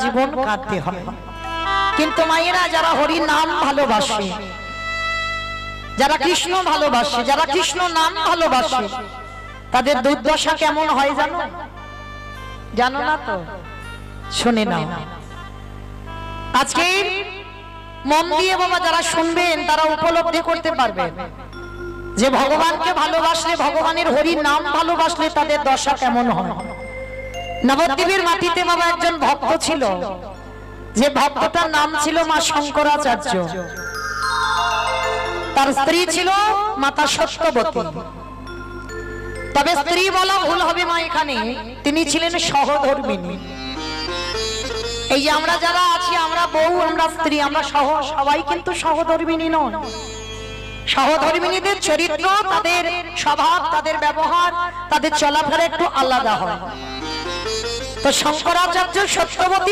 জীবন কাটতে হয়। কিন্তু মায়েরা যারা হরি নাম ভালোবাসে, যারা কৃষ্ণ ভালোবাসে, যারা কৃষ্ণ নাম ভালোবাসে, তাদের দুর্দশা কেমন হয় জানো? জানো না তো? শুনে নাও। আজকে মন দিয়ে বাবা যারা শুনবেন তারা উপলব্ধি করতে পারবেন যে ভগবানকে ভালোবাসলে, ভগবানের হরি নাম ভালোবাসলে তাদের দশা কেমন হয়। নবদ্বীপের মাটিতে বাবা একজন ভক্ত ছিল, যে ভক্তটার নাম ছিল মা শঙ্করাচার্য। তার স্ত্রী ছিল মাতা সত্যবতী। তবে স্ত্রী বলা ভুল হবে মা, এখানে তিনি ছিলেন সহধর্মিণী। এই যে আমরা যারা আছি, আমরা বউ, আমরা স্ত্রী, আমরা সবাই কিন্তু সহধর্মিণী নয়। সহধর্মিণীদের চরিত্র, তাদের স্বভাব, তাদের ব্যবহার, তাদের চলাফেরা একটু আলাদা হয়। তো শঙ্করাচার্য সত্যবতী